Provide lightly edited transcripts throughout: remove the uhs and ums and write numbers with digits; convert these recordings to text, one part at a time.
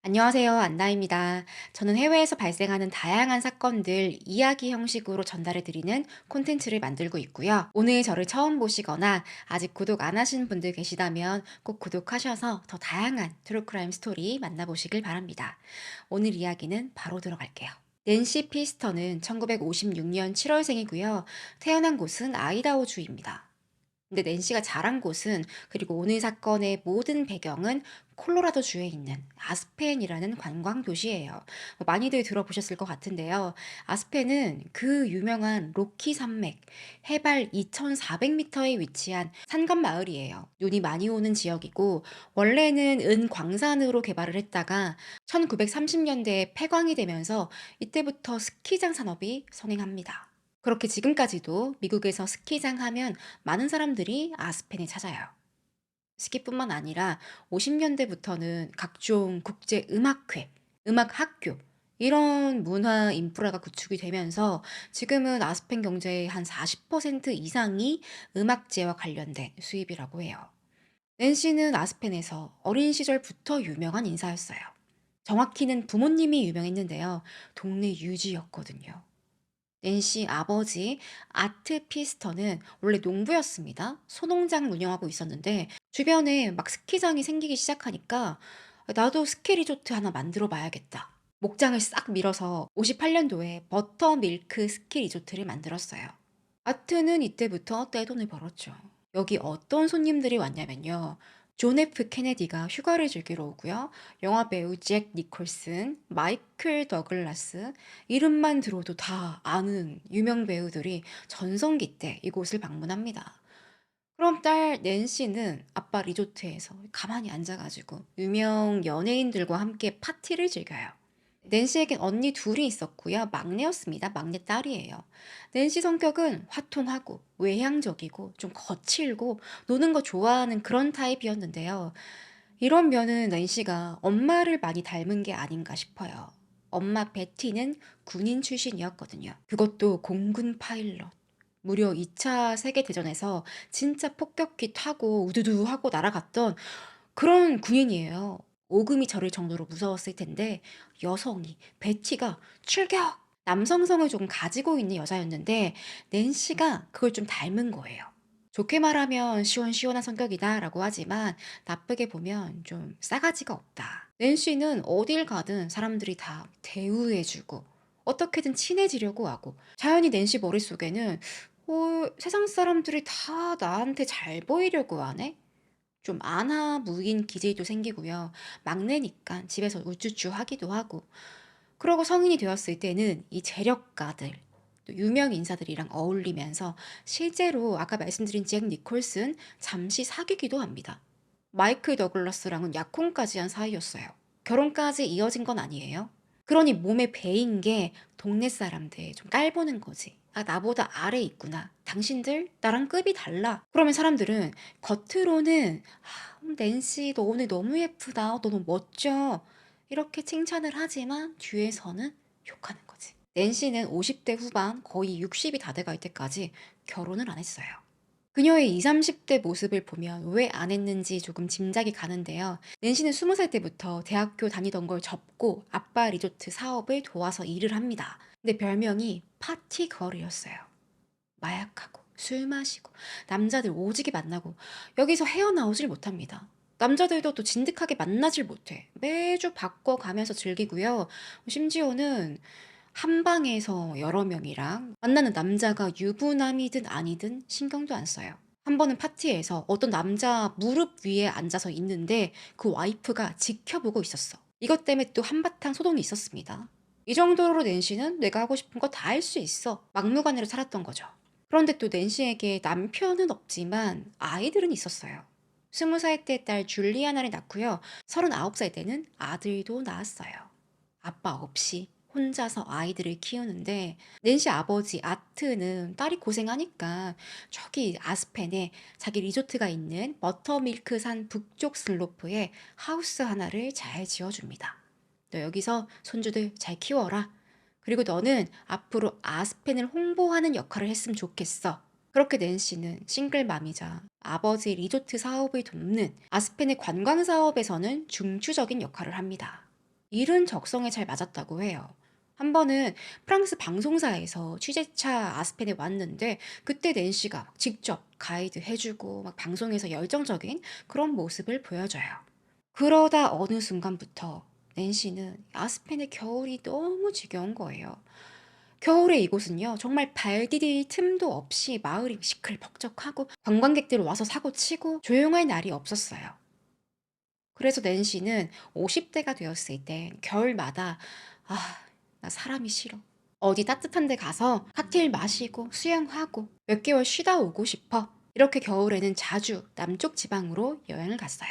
안녕하세요. 안나입니다. 저는 해외에서 발생하는 다양한 사건들 이야기 형식으로 전달해 드리는 콘텐츠를 만들고 있고요. 오늘 저를 처음 보시거나 아직 구독 안 하신 분들 계시다면 꼭 구독하셔서 더 다양한 트루크라임 스토리 만나보시길 바랍니다. 오늘 이야기는 바로 들어갈게요. 낸시 피스터는 1956년 7월생이고요. 태어난 곳은 아이다호주입니다. 근데 낸시가 자란 곳은, 그리고 오늘 사건의 모든 배경은 콜로라도 주에 있는 아스펜이라는 관광 도시예요. 많이들 들어보셨을 것 같은데요. 아스펜은 그 유명한 로키 산맥, 해발 2,400m에 위치한 산간 마을이에요. 눈이 많이 오는 지역이고, 원래는 은 광산으로 개발을 했다가 1930년대에 폐광이 되면서 이때부터 스키장 산업이 성행합니다. 그렇게 지금까지도 미국에서 스키장 하면 많은 사람들이 아스펜에 찾아요. 스키뿐만 아니라 50년대부터는 각종 국제 음악회, 음악 학교, 이런 문화 인프라가 구축이 되면서 지금은 아스펜 경제의 한 40% 이상이 음악제와 관련된 수입이라고 해요. 낸시는 아스펜에서 어린 시절부터 유명한 인사였어요. 정확히는 부모님이 유명했는데요. 동네 유지였거든요. 낸시 아버지 아트 피스터는 원래 농부였습니다. 소농장 운영하고 있었는데 주변에 막 스키장이 생기기 시작하니까 나도 스키 리조트 하나 만들어 봐야겠다. 목장을 싹 밀어서 58년도에 버터밀크 스키 리조트를 만들었어요. 아트는 이때부터 떼돈을 벌었죠. 여기 어떤 손님들이 왔냐면요. 존 F 케네디가 휴가를 즐기러 오고요. 영화배우 잭 니콜슨, 마이클 더글라스, 이름만 들어도 다 아는 유명 배우들이 전성기 때 이곳을 방문합니다. 그럼 딸 낸시는 아빠 리조트에서 가만히 앉아가지고 유명 연예인들과 함께 파티를 즐겨요. 낸시에겐 언니 둘이 있었고요. 막내였습니다. 막내딸이에요. 낸시 성격은 화통하고 외향적이고 좀 거칠고 노는 거 좋아하는 그런 타입이었는데요. 이런 면은 낸시가 엄마를 많이 닮은 게 아닌가 싶어요. 엄마 베티는 군인 출신이었거든요. 그것도 공군 파일럿. 무려 2차 세계대전에서 진짜 폭격기 타고 우두두 하고 날아갔던 그런 군인이에요. 오금이 저릴 정도로 무서웠을 텐데 여성이 베티가 출격! 남성성을 조금 가지고 있는 여자였는데 낸시가 그걸 좀 닮은 거예요. 좋게 말하면 시원시원한 성격이다라고 하지만 나쁘게 보면 좀 싸가지가 없다. 낸시는 어딜 가든 사람들이 다 대우해주고 어떻게든 친해지려고 하고 자연히 낸시 머릿속에는 세상 사람들이 다 나한테 잘 보이려고 하네? 좀 안하무인 기질도 생기고요. 막내니까 집에서 우쭈쭈 하기도 하고. 그러고 성인이 되었을 때는 이 재력가들, 또 유명 인사들이랑 어울리면서 실제로 아까 말씀드린 잭 니콜슨 잠시 사귀기도 합니다. 마이클 더글라스랑은 약혼까지 한 사이였어요. 결혼까지 이어진 건 아니에요. 그러니 몸에 배인 게 동네 사람들 좀 깔보는 거지. 아, 나보다 아래 있구나. 당신들 나랑 급이 달라. 그러면 사람들은 겉으로는 낸시 너 오늘 너무 예쁘다. 너 너무 멋져. 이렇게 칭찬을 하지만 뒤에서는 욕하는 거지. 낸시는 50대 후반 거의 60이 다 돼갈 때까지 결혼을 안 했어요. 그녀의 20, 30대 모습을 보면 왜 안 했는지 조금 짐작이 가는데요. 낸시는 20살 때부터 대학교 다니던 걸 접고 아빠 리조트 사업을 도와서 일을 합니다. 근데 별명이 파티걸이었어요. 마약하고 술 마시고 남자들 오지게 만나고 여기서 헤어나오질 못합니다. 남자들도 또 진득하게 만나질 못해. 매주 바꿔가면서 즐기고요. 심지어는 한 방에서 여러 명이랑 만나는 남자가 유부남이든 아니든 신경도 안 써요. 한 번은 파티에서 어떤 남자 무릎 위에 앉아서 있는데 그 와이프가 지켜보고 있었어. 이것 때문에 또 한바탕 소동이 있었습니다. 이 정도로 낸시는 내가 하고 싶은 거 다 할 수 있어. 막무가내로 살았던 거죠. 그런데 또 낸시에게 남편은 없지만 아이들은 있었어요. 20살 때 딸 줄리아나를 낳고요. 39살 때는 아들도 낳았어요. 아빠 없이 혼자서 아이들을 키우는데 낸시 아버지 아트는 딸이 고생하니까 저기 아스펜에 자기 리조트가 있는 버터밀크산 북쪽 슬로프에 하우스 하나를 잘 지어줍니다. 너 여기서 손주들 잘 키워라. 그리고 너는 앞으로 아스펜을 홍보하는 역할을 했으면 좋겠어. 그렇게 낸시는 싱글맘이자 아버지 리조트 사업을 돕는 아스펜의 관광 사업에서는 중추적인 역할을 합니다. 일은 적성에 잘 맞았다고 해요. 한 번은 프랑스 방송사에서 취재차 아스펜에 왔는데 그때 낸시가 막 직접 가이드 해주고 막 방송에서 열정적인 그런 모습을 보여줘요. 그러다 어느 순간부터 낸시는 아스펜의 겨울이 너무 지겨운 거예요. 겨울에 이곳은요, 정말 발 디딜 틈도 없이 마을이 시끌벅적하고 관광객들 와서 사고 치고 조용할 날이 없었어요. 그래서 낸시는 50대가 되었을 때 겨울마다 아, 나 사람이 싫어. 어디 따뜻한 데 가서 칵테일 마시고 수영하고 몇 개월 쉬다 오고 싶어. 이렇게 겨울에는 자주 남쪽 지방으로 여행을 갔어요.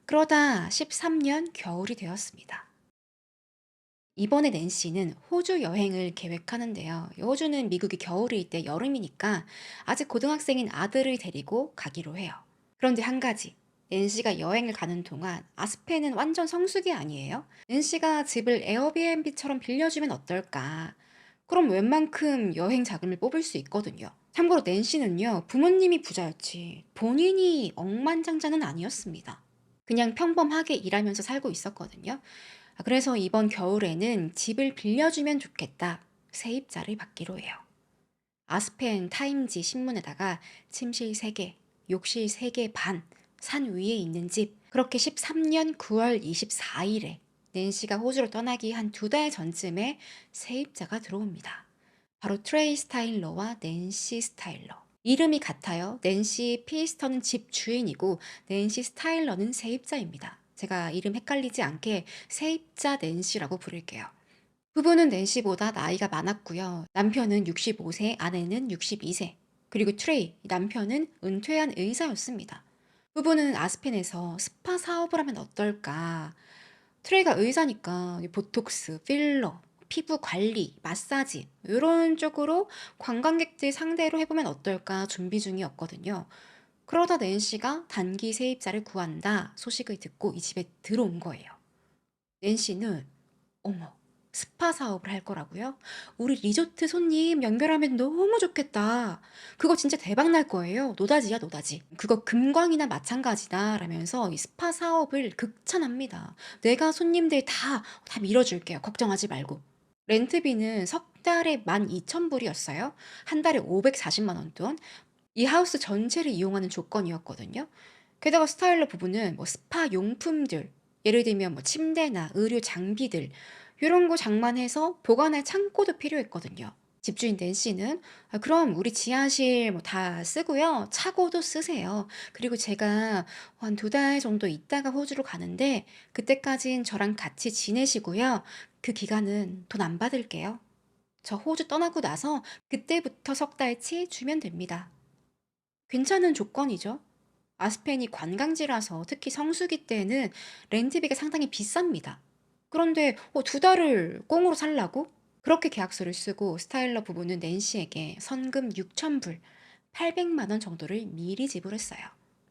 그러다 13년 겨울이 되었습니다. 이번에 낸시는 호주 여행을 계획하는데요. 호주는 미국이 겨울일 때 여름이니까 아직 고등학생인 아들을 데리고 가기로 해요. 그런데 한 가지. 낸시가 여행을 가는 동안 아스펜은 완전 성수기 아니에요? 낸시가 집을 에어비앤비처럼 빌려주면 어떨까? 그럼 웬만큼 여행 자금을 뽑을 수 있거든요. 참고로 낸시는요, 부모님이 부자였지 본인이 억만장자는 아니었습니다. 그냥 평범하게 일하면서 살고 있었거든요. 그래서 이번 겨울에는 집을 빌려주면 좋겠다. 세입자를 받기로 해요. 아스펜 타임지 신문에다가 침실 3개, 욕실 3개 반, 산 위에 있는 집. 그렇게 13년 9월 24일에 낸시가 호주로 떠나기 한 2달 전쯤에 세입자가 들어옵니다. 바로 트레이 스타일러와 낸시 스타일러. 이름이 같아요. 낸시 피스터는 집 주인이고 낸시 스타일러는 세입자입니다. 제가 이름 헷갈리지 않게 세입자 낸시라고 부를게요. 부부는 낸시보다 나이가 많았고요. 남편은 65세, 아내는 62세. 그리고 트레이, 남편은 은퇴한 의사였습니다. 부부는 아스펜에서 스파 사업을 하면 어떨까? 트레이가 의사니까 보톡스, 필러, 피부 관리, 마사지 이런 쪽으로 관광객들 상대로 해보면 어떨까 준비 중이었거든요. 그러다 낸시가 단기 세입자를 구한다 소식을 듣고 이 집에 들어온 거예요. 낸시는 어머, 스파 사업을 할 거라고요? 우리 리조트 손님 연결하면 너무 좋겠다. 그거 진짜 대박 날 거예요. 노다지야, 노다지. 그거 금광이나 마찬가지다. 라면서 이 스파 사업을 극찬합니다. 내가 손님들 다 밀어줄게요. 걱정하지 말고. 렌트비는 석 달에 12,000불이었어요. 한 달에 540만 원 돈. 이 하우스 전체를 이용하는 조건이었거든요. 게다가 스타일러 부부는 뭐 스파 용품들, 예를 들면 뭐 침대나 의류 장비들, 이런 거 장만해서 보관할 창고도 필요했거든요. 집주인 낸시는 "아, 그럼 우리 지하실 뭐 다 쓰고요. 차고도 쓰세요. 그리고 제가 한 2달 정도 있다가 호주로 가는데 그때까진 저랑 같이 지내시고요. 그 기간은 돈 안 받을게요. 저 호주 떠나고 나서 그때부터 석 달치 주면 됩니다." 괜찮은 조건이죠. 아스펜이 관광지라서 특히 성수기 때는 렌트비가 상당히 비쌉니다. 그런데 2달을 꽁으로 살라고? 그렇게 계약서를 쓰고 스타일러 부부는 낸시에게 선금 6,000불, 800만 원 정도를 미리 지불했어요.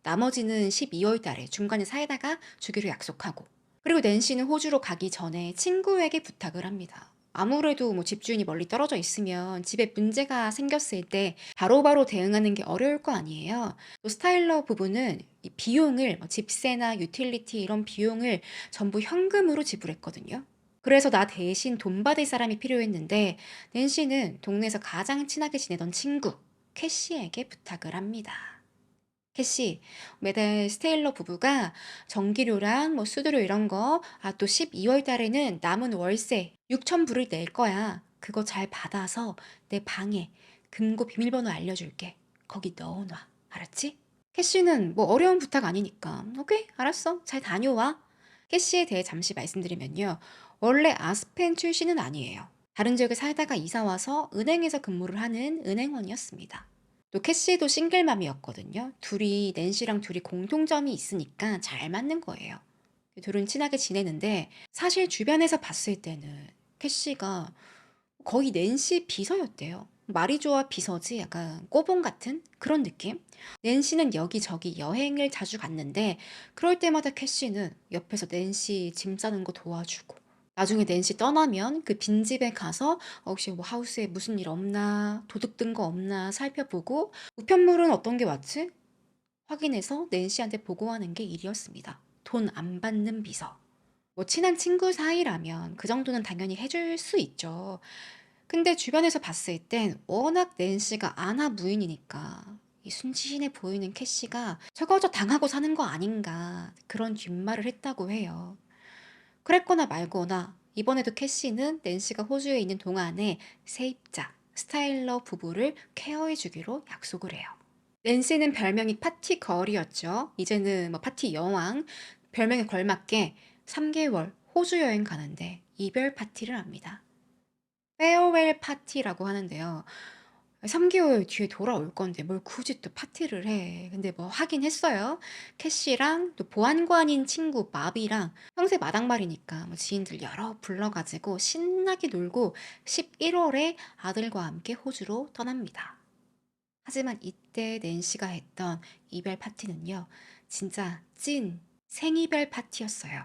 나머지는 12월 달에 중간에 사에다가 주기로 약속하고. 그리고 낸시는 호주로 가기 전에 친구에게 부탁을 합니다. 아무래도 뭐 집주인이 멀리 떨어져 있으면 집에 문제가 생겼을 때 바로바로 대응하는 게 어려울 거 아니에요. 또 스타일러 부부는 이 비용을 뭐 집세나 유틸리티 이런 비용을 전부 현금으로 지불했거든요. 그래서 나 대신 돈 받을 사람이 필요했는데 낸시는 동네에서 가장 친하게 지내던 친구 캐시에게 부탁을 합니다. 캐시, 매달 스테일러 부부가 전기료랑 뭐 수수료 이런 거, 또 12월 달에는 남은 월세 6,000불을 낼 거야. 그거 잘 받아서 내 방에 금고 비밀번호 알려줄게. 거기 넣어놔. 알았지? 캐시는 뭐 어려운 부탁 아니니까. 오케이, 알았어. 잘 다녀와. 캐시에 대해 잠시 말씀드리면요. 원래 아스펜 출신은 아니에요. 다른 지역에 살다가 이사 와서 은행에서 근무를 하는 은행원이었습니다. 또 캐시도 싱글맘이었거든요. 낸시랑 둘이 공통점이 있으니까 잘 맞는 거예요. 둘은 친하게 지내는데 사실 주변에서 봤을 때는 캐시가 거의 낸시 비서였대요. 말이 좋아 비서지 약간 꼬봉 같은 그런 느낌? 낸시는 여기저기 여행을 자주 갔는데 그럴 때마다 캐시는 옆에서 낸시 짐 싸는 거 도와주고 나중에 낸시 떠나면 그 빈집에 가서 혹시 뭐 하우스에 무슨 일 없나 도둑 든 거 없나 살펴보고 우편물은 어떤 게 왔지? 확인해서 낸시한테 보고하는 게 일이었습니다. 돈 안 받는 비서. 뭐 친한 친구 사이라면 그 정도는 당연히 해줄 수 있죠. 근데 주변에서 봤을 땐 워낙 낸시가 아나 무인이니까 이 순진해 보이는 캐시가 저거 저 당하고 사는 거 아닌가 그런 뒷말을 했다고 해요. 그랬거나 말거나 이번에도 캐시는 낸시가 호주에 있는 동안에 세입자 스타일러 부부를 케어해 주기로 약속을 해요. 낸시는 별명이 파티 걸이었죠. 이제는 뭐 파티 여왕. 별명에 걸맞게 3개월 호주 여행 가는데 이별 파티를 합니다. 페어웰 파티라고 하는데요. 3개월 뒤에 돌아올 건데 뭘 굳이 또 파티를 해. 근데 뭐 하긴 했어요. 캐시랑 또 보안관인 친구 마비랑 평소에 마당말이니까 뭐 지인들 여러 불러가지고 신나게 놀고 11월에 아들과 함께 호주로 떠납니다. 하지만 이때 낸시가 했던 이별 파티는요. 진짜 찐 생이별 파티였어요.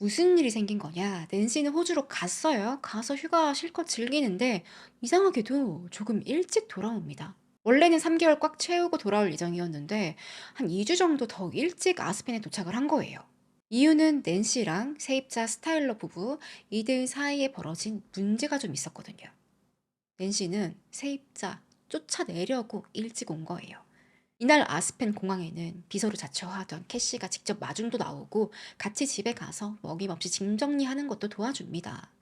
무슨 일이 생긴 거냐? 낸시는 호주로 갔어요. 가서 휴가 실컷 즐기는데 이상하게도 조금 일찍 돌아옵니다. 원래는 3개월 꽉 채우고 돌아올 예정이었는데 한 2주 정도 더 일찍 아스펜에 도착을 한 거예요. 이유는 낸시랑 세입자 스타일러 부부 이들 사이에 벌어진 문제가 좀 있었거든요. 낸시는 세입자 쫓아내려고 일찍 온 거예요. 이날 아스펜 공항에는 비서로 자처하던 캐시가 직접 마중도 나오고 같이 집에 가서 먹임없이 짐 정리하는 것도 도와줍니다.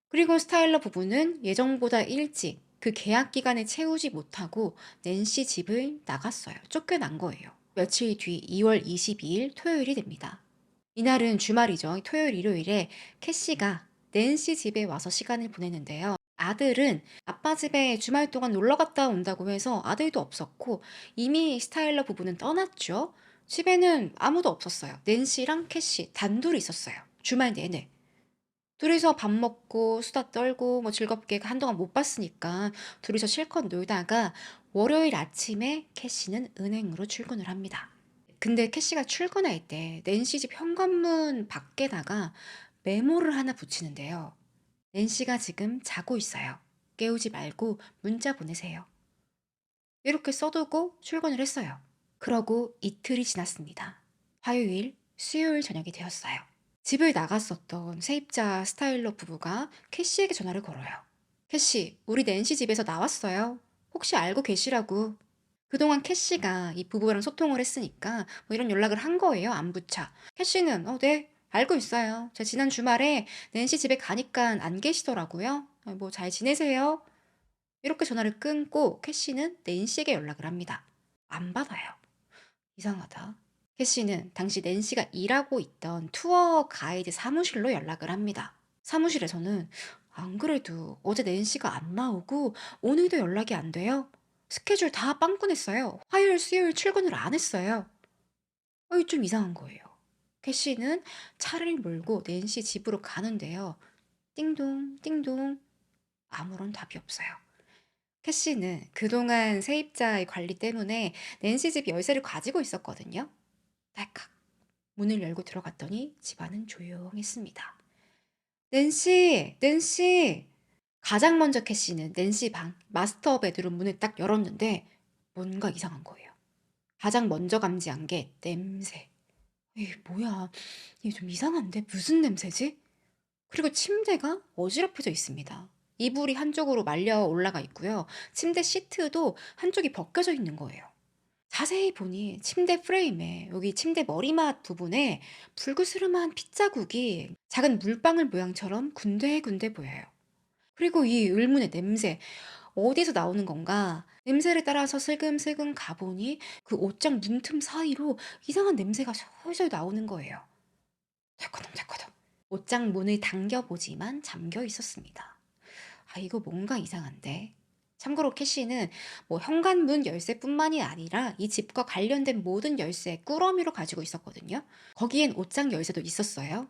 그리고 스타일러 부부는 예정보다 일찍 그 계약 기간에 채우지 못하고 낸시 집을 나갔어요. 쫓겨난 거예요. 며칠 뒤 2월 22일 토요일이 됩니다. 이날은 주말이죠. 토요일, 일요일에 캐시가 낸시 집에 와서 시간을 보내는데요. 아들은 아빠 집에 주말 동안 놀러 갔다 온다고 해서 아들도 없었고 이미 스타일러 부부는 떠났죠. 집에는 아무도 없었어요. 낸시랑 캐시 단둘이 있었어요. 주말 내내. 둘이서 밥 먹고 수다 떨고 뭐 즐겁게 한동안 못 봤으니까 둘이서 실컷 놀다가 월요일 아침에 캐시는 은행으로 출근을 합니다. 근데 캐시가 출근할 때 낸시 집 현관문 밖에다가 메모를 하나 붙이는데요. 낸시가 지금 자고 있어요. 깨우지 말고 문자 보내세요. 이렇게 써두고 출근을 했어요. 그러고 이틀이 지났습니다. 화요일, 수요일 저녁이 되었어요. 집을 나갔었던 세입자 스타일러 부부가 캐시에게 전화를 걸어요. 캐시, 우리 낸시 집에서 나왔어요. 혹시 알고 계시라고. 그동안 캐시가 이 부부랑 소통을 했으니까 뭐 이런 연락을 한 거예요. 안부차. 캐시는 네, 알고 있어요. 제가 지난 주말에 낸시 집에 가니까 안 계시더라고요. 뭐 잘 지내세요. 이렇게 전화를 끊고 캐시는 낸시에게 연락을 합니다. 안 받아요. 이상하다. 캐시는 당시 낸시가 일하고 있던 투어 가이드 사무실로 연락을 합니다. 사무실에서는 안 그래도 어제 낸시가 안 나오고 오늘도 연락이 안 돼요. 스케줄 다 빵꾸냈어요. 화요일, 수요일 출근을 안 했어요. 좀 이상한 거예요. 캐시는 차를 몰고 낸시 집으로 가는데요. 띵동, 띵동. 아무런 답이 없어요. 캐시는 그동안 세입자의 관리 때문에 낸시 집 열쇠를 가지고 있었거든요. 딸깍. 문을 열고 들어갔더니 집안은 조용했습니다. 낸시, 낸시. 가장 먼저 캐시는 낸시 방 마스터 베드룸 문을 딱 열었는데 뭔가 이상한 거예요. 가장 먼저 감지한 게 냄새. 뭐야? 이게 좀 이상한데 무슨 냄새지? 그리고 침대가 어지럽혀져 있습니다. 이불이 한쪽으로 말려 올라가 있고요. 침대 시트도 한쪽이 벗겨져 있는 거예요. 자세히 보니 침대 프레임에 여기 침대 머리맡 부분에 불그스름한 핏자국이 작은 물방울 모양처럼 군데군데 보여요. 그리고 이 의문의 냄새, 어디서 나오는 건가? 냄새를 따라서 슬금슬금 가보니 그 옷장 문틈 사이로 이상한 냄새가 솔솔 나오는 거예요. 덜커덩덜커덩. 옷장 문을 당겨보지만 잠겨 있었습니다. 이거 뭔가 이상한데. 참고로 캐시는 뭐 현관문 열쇠뿐만이 아니라 이 집과 관련된 모든 열쇠 꾸러미로 가지고 있었거든요. 거기엔 옷장 열쇠도 있었어요.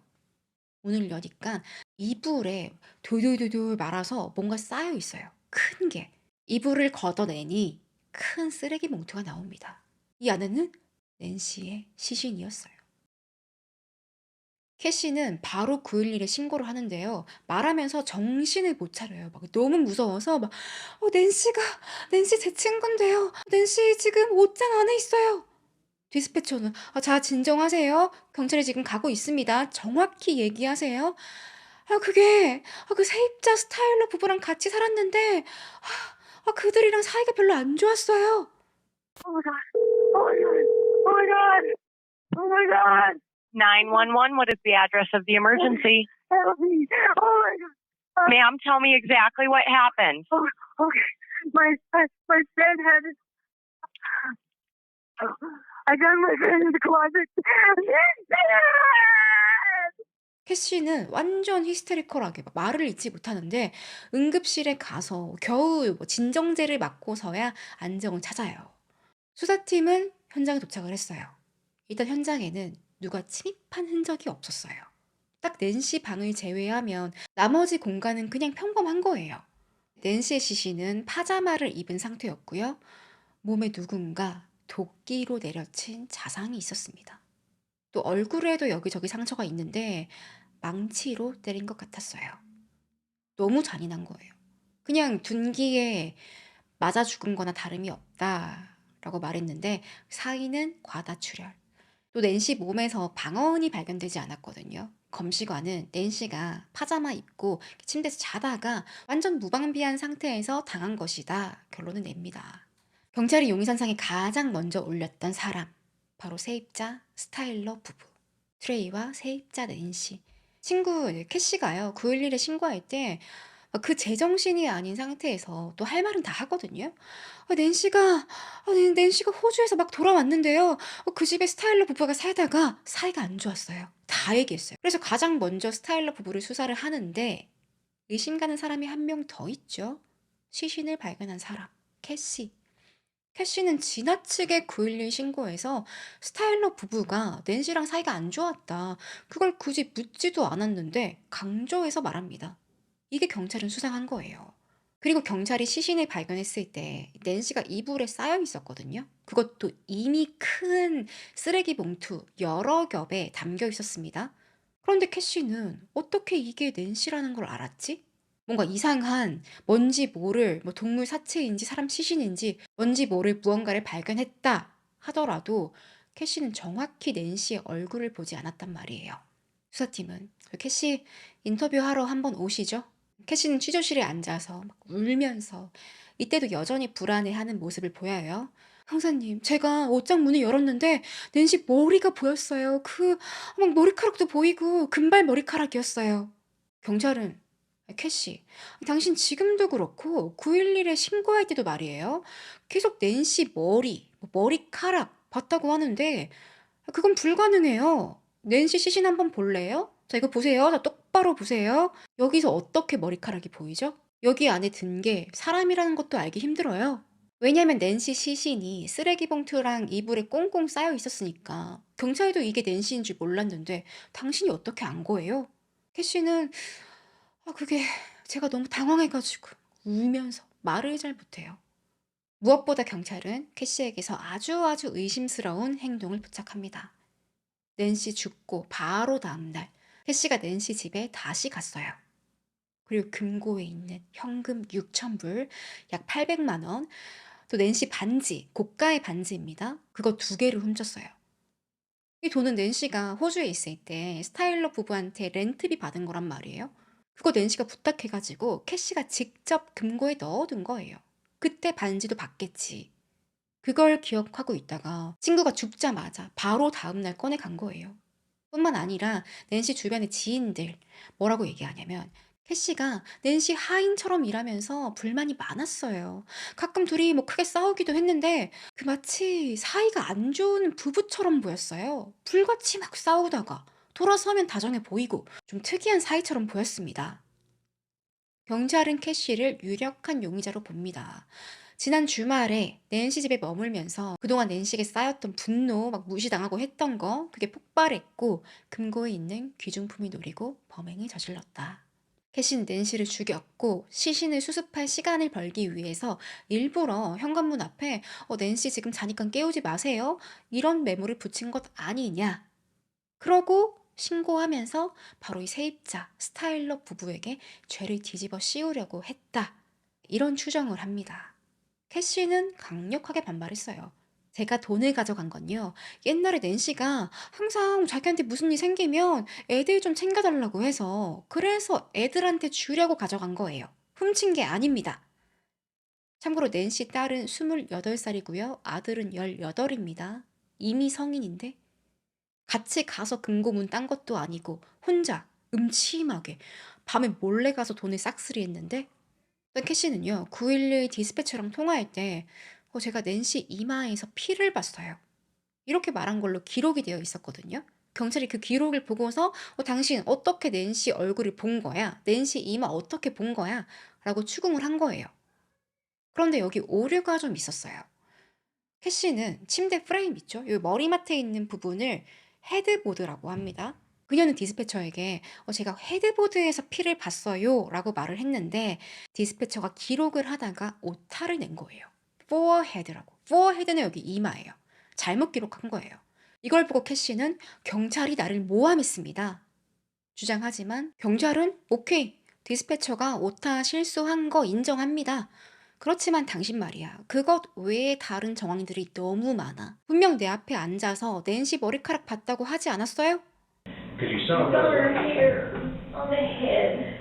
문을 여니까 이불에 돌돌돌돌 말아서 뭔가 쌓여 있어요. 큰 게. 이불을 걷어내니 큰 쓰레기 봉투가 나옵니다. 이 안에는 낸시의 시신이었어요. 캐시는 바로 911에 신고를 하는데요. 말하면서 정신을 못 차려요. 막 너무 무서워서 막 낸시가 낸시 제 친구인데요. 낸시 지금 옷장 안에 있어요. 디스패처는 자, 진정하세요. 경찰이 지금 가고 있습니다. 정확히 얘기하세요. 그 세입자 스타일러 부부랑 같이 살았는데 그들이랑 사이가 별로 안 좋았어요. Oh my god. Oh my god. Oh my god. Oh my god. 911, what is the address of the emergency? Help me. Oh my god. Ma'am, tell me exactly what happened. Oh, okay. My friend had it. I got my friend in the closet. 캐시는 완전 히스테리컬하게 막 말을 잇지 못하는데 응급실에 가서 겨우 뭐 진정제를 맞고서야 안정을 찾아요. 수사팀은 현장에 도착을 했어요. 일단 현장에는 누가 침입한 흔적이 없었어요. 딱 낸시 방을 제외하면 나머지 공간은 그냥 평범한 거예요. 낸시의 시신은 파자마를 입은 상태였고요. 몸에 누군가 도끼로 내려친 자상이 있었습니다. 또 얼굴에도 여기저기 상처가 있는데 망치로 때린 것 같았어요. 너무 잔인한 거예요. 그냥 둔기에 맞아 죽은 거나 다름이 없다라고 말했는데 사인은 과다출혈. 또 낸시 몸에서 방어은이 발견되지 않았거든요. 검시관은 낸시가 파자마 입고 침대에서 자다가 완전 무방비한 상태에서 당한 것이다 결론을 냅니다. 경찰이 용의선상에 가장 먼저 올렸던 사람, 바로 세입자 스타일러 부부 트레이와 세입자 낸시. 친구 캐시가요 911에 신고할 때 그 제정신이 아닌 상태에서 또 할 말은 다 하거든요. 낸시가 호주에서 막 돌아왔는데요. 그 집에 스타일러 부부가 살다가 사이가 안 좋았어요. 다 얘기했어요. 그래서 가장 먼저 스타일러 부부를 수사를 하는데 의심 가는 사람이 한 명 더 있죠. 시신을 발견한 사람, 캐시. 캐시는 지나치게 911 신고해서 스타일러 부부가 낸시랑 사이가 안 좋았다. 그걸 굳이 묻지도 않았는데 강조해서 말합니다. 이게 경찰은 수상한 거예요. 그리고 경찰이 시신을 발견했을 때 낸시가 이불에 쌓여 있었거든요. 그것도 이미 큰 쓰레기 봉투 여러 겹에 담겨 있었습니다. 그런데 캐시는 어떻게 이게 낸시라는 걸 알았지? 뭔가 이상한 뭔지 모를 뭐 동물 사체인지 사람 시신인지 뭔지 모를 무언가를 발견했다 하더라도 캐시는 정확히 낸시의 얼굴을 보지 않았단 말이에요. 수사팀은 캐시 인터뷰하러 한번 오시죠? 캐시는 취조실에 앉아서 막 울면서 이때도 여전히 불안해하는 모습을 보여요. 형사님, 제가 옷장 문을 열었는데 낸시 머리가 보였어요. 막 머리카락도 보이고 금발 머리카락이었어요. 경찰은 캐시, 당신 지금도 그렇고 911에 신고할 때도 말이에요. 계속 낸시 머리카락 봤다고 하는데 그건 불가능해요. 낸시 시신 한번 볼래요? 자, 이거 보세요. 자, 똑바로 보세요. 여기서 어떻게 머리카락이 보이죠? 여기 안에 든 게 사람이라는 것도 알기 힘들어요. 왜냐면 낸시 시신이 쓰레기 봉투랑 이불에 꽁꽁 쌓여 있었으니까. 경찰도 이게 낸시인 줄 몰랐는데 당신이 어떻게 안 거예요? 캐시는 그게 제가 너무 당황해가지고 울면서 말을 잘 못해요. 무엇보다 경찰은 캐시에게서 아주 의심스러운 행동을 포착합니다. 낸시 죽고 바로 다음날 캐시가 낸시 집에 다시 갔어요. 그리고 금고에 있는 현금 6,000불, 약 800만 원, 또 낸시 반지, 고가의 반지입니다. 그거 두 개를 훔쳤어요. 이 돈은 낸시가 호주에 있을 때 스타일러 부부한테 렌트비 받은 거란 말이에요. 그거 낸시가 부탁해가지고 캐시가 직접 금고에 넣어둔 거예요. 그때 반지도 받겠지. 그걸 기억하고 있다가 친구가 죽자마자 바로 다음날 꺼내 간 거예요. 뿐만 아니라 낸시 주변의 지인들 뭐라고 얘기하냐면 캐시가 낸시 하인처럼 일하면서 불만이 많았어요. 가끔 둘이 뭐 크게 싸우기도 했는데 마치 사이가 안 좋은 부부처럼 보였어요. 불같이 막 싸우다가 돌아서면 다정해 보이고 좀 특이한 사이처럼 보였습니다. 경찰은 캐시를 유력한 용의자로 봅니다. 지난 주말에 낸시 집에 머물면서 그동안 낸시에게 쌓였던 분노, 막 무시당하고 했던 거, 그게 폭발했고 금고에 있는 귀중품을 노리고 범행을 저질렀다. 캐시는 낸시를 죽였고 시신을 수습할 시간을 벌기 위해서 일부러 현관문 앞에 낸시 지금 자니까 깨우지 마세요. 이런 메모를 붙인 것 아니냐. 그러고 신고하면서 바로 이 세입자 스타일러 부부에게 죄를 뒤집어 씌우려고 했다. 이런 추정을 합니다. 캐시는 강력하게 반발했어요. 제가 돈을 가져간 건요. 옛날에 낸시가 항상 자기한테 무슨 일 생기면 애들 좀 챙겨달라고 해서 그래서 애들한테 주려고 가져간 거예요. 훔친 게 아닙니다. 참고로 낸시 딸은 28살이고요. 아들은 18입니다. 이미 성인인데 같이 가서 금고문 딴 것도 아니고 혼자 음침하게 밤에 몰래 가서 돈을 싹쓸이 했는데 캐시는요. 911 디스패처랑 통화할 때 제가 낸시 이마에서 피를 봤어요. 이렇게 말한 걸로 기록이 되어 있었거든요. 경찰이 그 기록을 보고서 당신 어떻게 낸시 얼굴을 본 거야? 낸시 이마 어떻게 본 거야? 라고 추궁을 한 거예요. 그런데 여기 오류가 좀 있었어요. 캐시는 침대 프레임 있죠? 이 머리맡에 있는 부분을 헤드보드라고 합니다. 그녀는 디스패처에게 제가 헤드보드에서 피를 봤어요 라고 말을 했는데 디스패처가 기록을 하다가 오타를 낸 거예요. forehead라고. forehead는 여기 이마예요. 잘못 기록한 거예요. 이걸 보고 캐시는 경찰이 나를 모함했습니다. 주장하지만 경찰은 오케이. 디스패처가 오타 실수한 거 인정합니다. 그렇지만 당신 말이야. 그것 외에 다른 정황들이 너무 많아. 분명 내 앞에 앉아서 낸시 머리카락 봤다고 하지 않았어요? Because you saw Saw her her. hair on the head.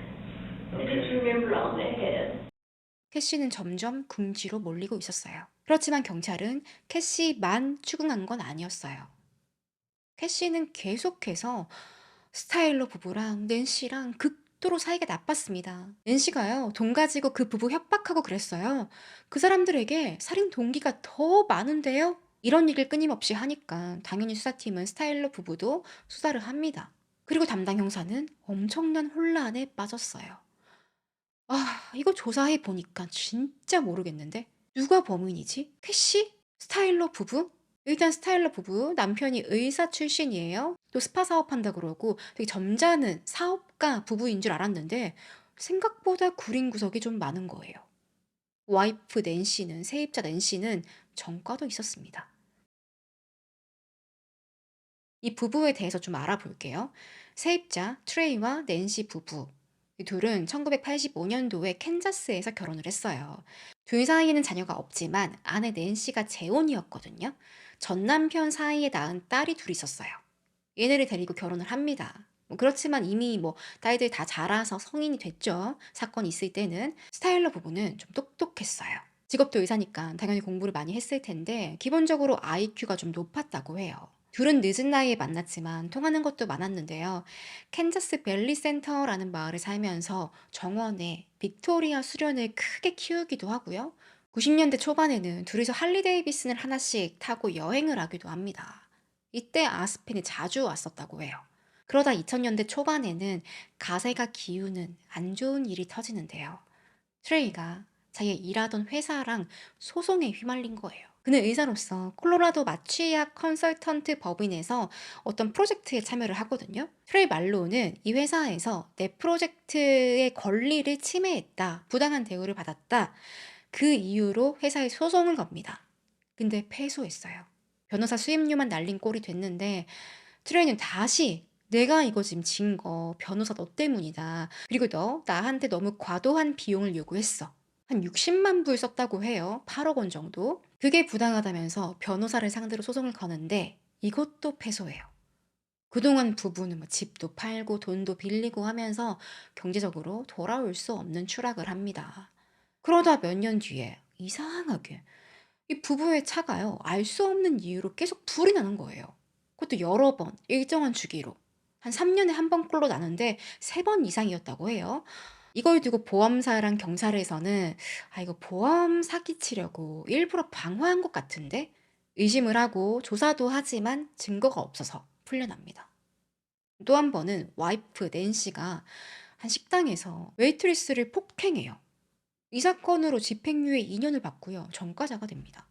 I just remember on the head. 캐시는 점점 궁지로 몰리고 있었어요. 그렇지만 경찰은 캐시만 추궁한 건 아니었어요. 캐시는 계속해서 스타일러 부부랑 낸시랑 극도로 사이가 나빴습니다. 낸시가요, 돈 가지고 그 부부 협박하고 그랬어요. 그 사람들에게 살인 동기가 더 많은데요? 이런 얘기를 끊임없이 하니까 당연히 수사팀은 스타일러 부부도 수사를 합니다. 그리고 담당 형사는 엄청난 혼란에 빠졌어요. 이거 조사해 보니까 진짜 모르겠는데? 누가 범인이지? 캐시? 스타일러 부부? 일단 스타일러 부부, 남편이 의사 출신이에요. 또 스파 사업한다 그러고 되게 점잖은 사업가 부부인 줄 알았는데 생각보다 구린 구석이 좀 많은 거예요. 와이프 낸시는, 세입자 낸시는 전과도 있었습니다. 이 부부에 대해서 좀 알아볼게요. 세입자 트레이와 낸시 부부. 이 둘은 1985년도에 캔자스에서 결혼을 했어요. 둘 사이에는 자녀가 없지만 아내 낸시가 재혼이었거든요. 전 남편 사이에 낳은 딸이 둘 있었어요. 얘네를 데리고 결혼을 합니다. 그렇지만 이미 딸들 다 자라서 성인이 됐죠. 사건이 있을 때는. 스타일러 부부는 좀 똑똑했어요. 직업도 의사니까 당연히 공부를 많이 했을 텐데 기본적으로 IQ가 좀 높았다고 해요. 둘은 늦은 나이에 만났지만 통하는 것도 많았는데요. 캔자스 밸리 센터라는 마을에 살면서 정원에 빅토리아 수련을 크게 키우기도 하고요. 90년대 초반에는 둘이서 할리 데이비슨을 하나씩 타고 여행을 하기도 합니다. 이때 아스펜이 자주 왔었다고 해요. 그러다 2000년대 초반에는 가세가 기우는 안 좋은 일이 터지는데요. 트레이가 자기가 일하던 회사랑 소송에 휘말린 거예요. 그는 의사로서 콜로라도 마취약 컨설턴트 법인에서 어떤 프로젝트에 참여를 하거든요. 트레이 말로는 이 회사에서 내 프로젝트의 권리를 침해했다, 부당한 대우를 받았다. 그 이유로 회사에 소송을 겁니다. 근데 패소했어요. 변호사 수임료만 날린 꼴이 됐는데 트레이는 다시 내가 이거 지금 진 거 변호사 너 때문이다. 그리고 너 나한테 너무 과도한 비용을 요구했어. 한 60만 불 썼다고 해요. 8억 원 정도. 그게 부당하다면서 변호사를 상대로 소송을 거는데 이것도 패소해요. 그동안 부부는 집도 팔고 돈도 빌리고 하면서 경제적으로 돌아올 수 없는 추락을 합니다. 그러다 몇 년 뒤에 이상하게 이 부부의 차가요. 알 수 없는 이유로 계속 불이 나는 거예요. 그것도 여러 번 일정한 주기로. 한 3년에 한 번꼴로 나는데 3번 이상이었다고 해요. 이걸 두고 보험사랑 경찰에서는 이거 보험 사기치려고 일부러 방화한 것 같은데 의심을 하고 조사도 하지만 증거가 없어서 풀려납니다. 또 한 번은 와이프 낸시가 한 식당에서 웨이트리스를 폭행해요. 이 사건으로 집행유예 2년을 받고요. 전과자가 됩니다.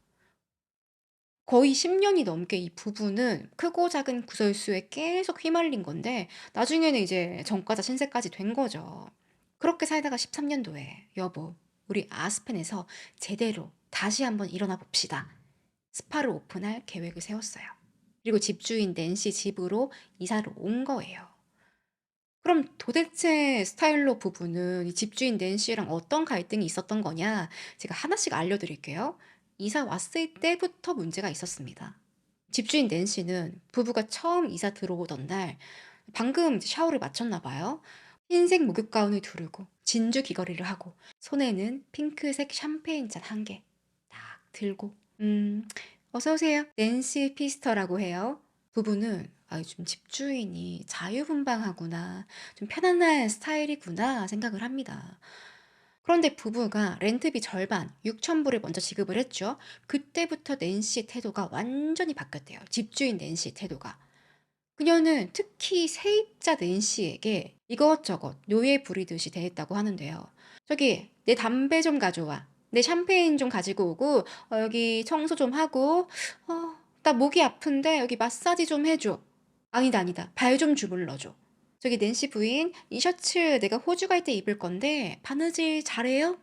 거의 10년이 넘게 이 부부는 크고 작은 구설수에 계속 휘말린 건데 나중에는 이제 전과자 신세까지 된 거죠. 그렇게 살다가 13년도에 여보, 우리 아스펜에서 제대로 다시 한번 일어나 봅시다. 스파를 오픈할 계획을 세웠어요. 그리고 집주인 낸시 집으로 이사를 온 거예요. 그럼 도대체 스타일러 부부는 이 집주인 낸시랑 어떤 갈등이 있었던 거냐? 제가 하나씩 알려드릴게요. 이사 왔을 때부터 문제가 있었습니다. 집주인 낸시는 부부가 처음 이사 들어오던 날 방금 샤워를 마쳤나 봐요. 흰색 목욕 가운을 두르고 진주 귀걸이를 하고 손에는 핑크색 샴페인 잔 한 개 딱 들고 어서 오세요. 낸시 피스터라고 해요. 부부는 좀 집주인이 자유분방하구나, 좀 편안한 스타일이구나 생각을 합니다. 그런데 부부가 렌트비 절반 6,000불을 먼저 지급을 했죠. 그때부터 낸시의 태도가 완전히 바뀌었대요. 집주인 낸시의 태도가. 그녀는 특히 세입자 낸시에게 이것저것 노예 부리듯이 대했다고 하는데요. 저기 내 담배 좀 가져와. 내 샴페인 좀 가지고 오고 여기 청소 좀 하고 나 목이 아픈데 여기 마사지 좀 해줘. 아니다 아니다. 발 좀 주물러줘. 저기 낸시 부인 이 셔츠 내가 호주 갈 때 입을 건데 바느질 잘해요?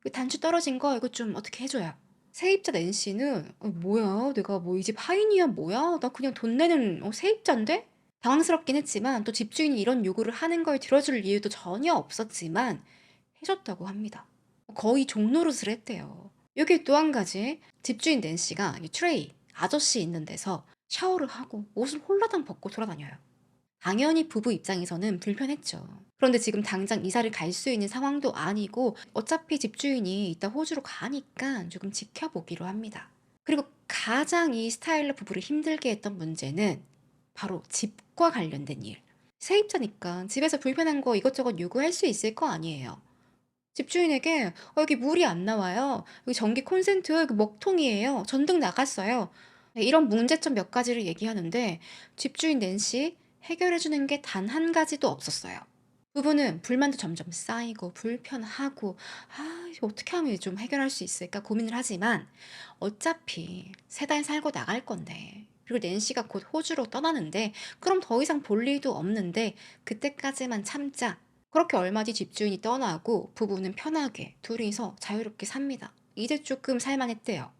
그 단추 떨어진 거 이거 좀 어떻게 해줘요. 세입자 낸시는 뭐야 내가 뭐 이 집 하인이야 뭐야 나 그냥 돈 내는 세입자인데? 당황스럽긴 했지만 또 집주인이 이런 요구를 하는 걸 들어줄 이유도 전혀 없었지만 해줬다고 합니다. 거의 종노릇을 했대요. 여기 또 한 가지 집주인 낸시가 이 트레이 아저씨 있는 데서 샤워를 하고 옷을 홀라당 벗고 돌아다녀요. 당연히 부부 입장에서는 불편했죠. 그런데 지금 당장 이사를 갈 수 있는 상황도 아니고 어차피 집주인이 이따 호주로 가니까 조금 지켜보기로 합니다. 그리고 가장 이 스타일러 부부를 힘들게 했던 문제는 바로 집과 관련된 일. 세입자니까 집에서 불편한 거 이것저것 요구할 수 있을 거 아니에요. 집주인에게 여기 물이 안 나와요. 여기 전기 콘센트 여기 먹통이에요. 전등 나갔어요. 네, 이런 문제점 몇 가지를 얘기하는데 집주인 낸시 해결해 주는 게 단 한 가지도 없었어요. 부부는 불만도 점점 쌓이고 불편하고 이거 어떻게 하면 좀 해결할 수 있을까 고민을 하지만 어차피 세 달 살고 나갈 건데 그리고 낸시가 곧 호주로 떠나는데 그럼 더 이상 볼 일도 없는데 그때까지만 참자. 그렇게 얼마 뒤 집주인이 떠나고 부부는 편하게 둘이서 자유롭게 삽니다. 이제 조금 살만했대요.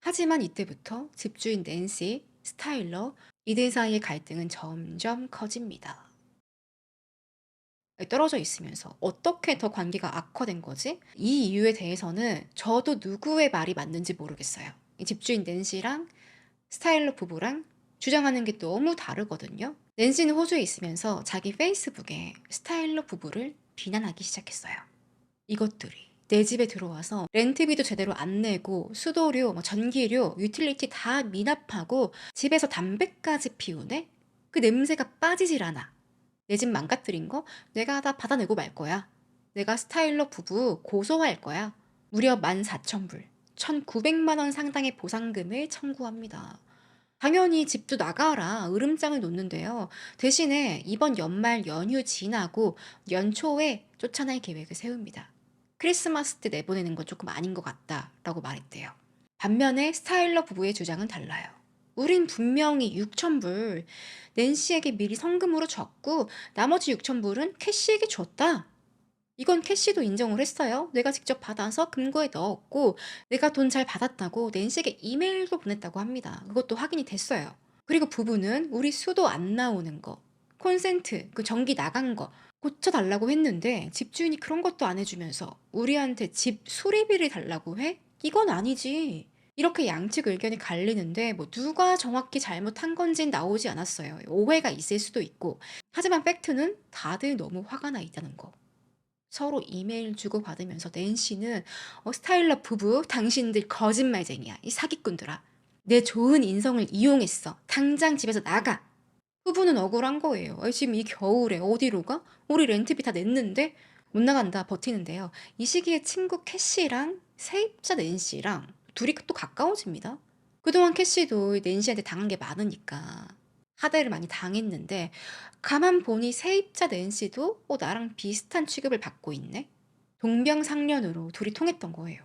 하지만 이때부터 집주인 낸시, 스타일러, 이들 사이의 갈등은 점점 커집니다. 떨어져 있으면서 어떻게 더 관계가 악화된 거지? 이 이유에 대해서는 저도 누구의 말이 맞는지 모르겠어요. 이 집주인 낸시랑 스타일러 부부랑 주장하는 게 너무 다르거든요. 낸시는 호주에 있으면서 자기 페이스북에 스타일러 부부를 비난하기 시작했어요. 이것들이 내 집에 들어와서 렌트비도 제대로 안 내고 수도료, 전기료, 유틸리티 다 미납하고 집에서 담배까지 피우네? 그 냄새가 빠지질 않아. 내 집 망가뜨린 거 내가 다 받아내고 말 거야. 내가 스타일러 부부 고소할 거야. 무려 14,000불, 1,900만 원 상당의 보상금을 청구합니다. 당연히 집도 나가라 으름장을 놓는데요. 대신에 이번 연말 연휴 지나고 연초에 쫓아낼 계획을 세웁니다. 크리스마스 때 내보내는 건 조금 아닌 것 같다라고 말했대요. 반면에 스타일러 부부의 주장은 달라요. 우린 분명히 6,000불 낸시에게 미리 성금으로 줬고 나머지 6,000불은 캐시에게 줬다. 이건 캐시도 인정을 했어요. 내가 직접 받아서 금고에 넣었고 내가 돈 잘 받았다고 낸시에게 이메일도 보냈다고 합니다. 그것도 확인이 됐어요. 그리고 부부는 우리 수도 안 나오는 거, 콘센트, 그 전기 나간 거 고쳐달라고 했는데 집주인이 그런 것도 안 해주면서 우리한테 집 수리비를 달라고 해? 이건 아니지. 이렇게 양측 의견이 갈리는데 누가 정확히 잘못한 건진 나오지 않았어요. 오해가 있을 수도 있고. 하지만 팩트는 다들 너무 화가 나 있다는 거. 서로 이메일 주고받으면서 낸시는 스타일러 부부 당신들 거짓말쟁이야. 이 사기꾼들아. 내 좋은 인성을 이용했어. 당장 집에서 나가. 부부는 억울한 거예요. 지금 이 겨울에 어디로 가? 우리 렌트비 다 냈는데 못 나간다 버티는데요. 이 시기에 친구 캐시랑 세입자 낸시랑 둘이 또 가까워집니다. 그동안 캐시도 낸시한테 당한 게 많으니까 하대를 많이 당했는데 가만 보니 세입자 낸시도 나랑 비슷한 취급을 받고 있네. 동병상련으로 둘이 통했던 거예요.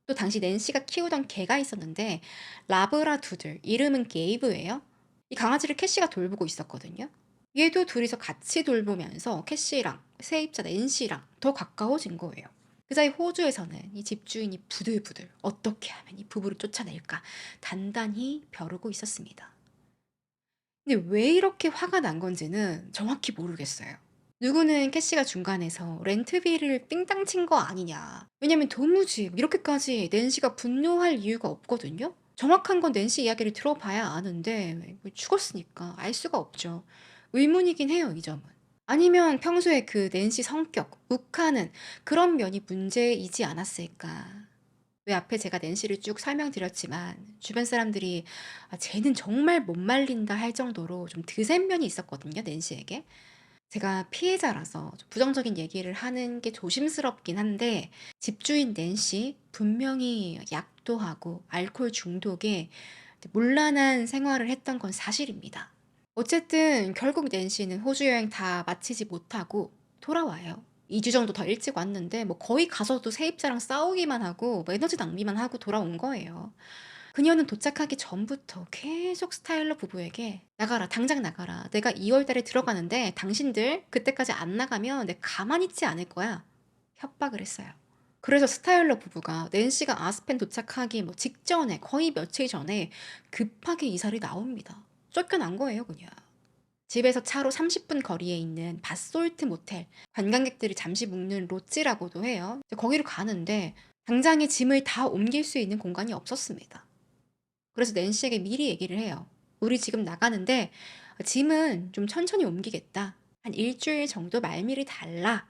또 당시 낸시가 키우던 개가 있었는데 라브라두들 이름은 게이브예요. 이 강아지를 캐시가 돌보고 있었거든요. 얘도 둘이서 같이 돌보면서 캐시랑 세입자 낸시랑 더 가까워진 거예요. 그 사이 호주에서는 이 집주인이 부들부들 어떻게 하면 이 부부를 쫓아낼까 단단히 벼르고 있었습니다. 근데 왜 이렇게 화가 난 건지는 정확히 모르겠어요. 누구는 캐시가 중간에서 렌트비를 삥땅 친 거 아니냐. 왜냐면 도무지 이렇게까지 낸시가 분노할 이유가 없거든요. 정확한 건 낸시 이야기를 들어봐야 아는데 뭐 죽었으니까 알 수가 없죠. 의문이긴 해요, 이 점은. 아니면 평소에 그 낸시 성격, 욱하는 그런 면이 문제이지 않았을까. 왜 앞에 제가 낸시를 쭉 설명드렸지만 주변 사람들이 쟤는 정말 못 말린다 할 정도로 좀 드센 면이 있었거든요, 낸시에게. 제가 피해자라서 좀 부정적인 얘기를 하는 게 조심스럽긴 한데 집주인 낸시 분명히 약도 하고 알코올 중독에 문란한 생활을 했던 건 사실입니다. 어쨌든 결국 낸시는 호주 여행 다 마치지 못하고 돌아와요. 2주 정도 더 일찍 왔는데 뭐 거의 가서도 세입자랑 싸우기만 하고 뭐 에너지 낭비만 하고 돌아온 거예요. 그녀는 도착하기 전부터 계속 스타일러 부부에게 "나가라. 당장 나가라. 내가 2월 달에 들어가는데 당신들 그때까지 안 나가면 내가 가만히 있지 않을 거야." 협박을 했어요. 그래서 스타일러 부부가 낸시가 아스펜 도착하기 뭐 직전에 거의 며칠 전에 급하게 이사를 나옵니다. 쫓겨난 거예요, 그냥. 집에서 차로 30분 거리에 있는 바솔트 모텔, 관광객들이 잠시 묵는 롯지라고도 해요. 거기로 가는데 당장에 짐을 다 옮길 수 있는 공간이 없었습니다. 그래서 낸시에게 미리 얘기를 해요. "우리 지금 나가는데 짐은 좀 천천히 옮기겠다. 한 일주일 정도 말미를 달라."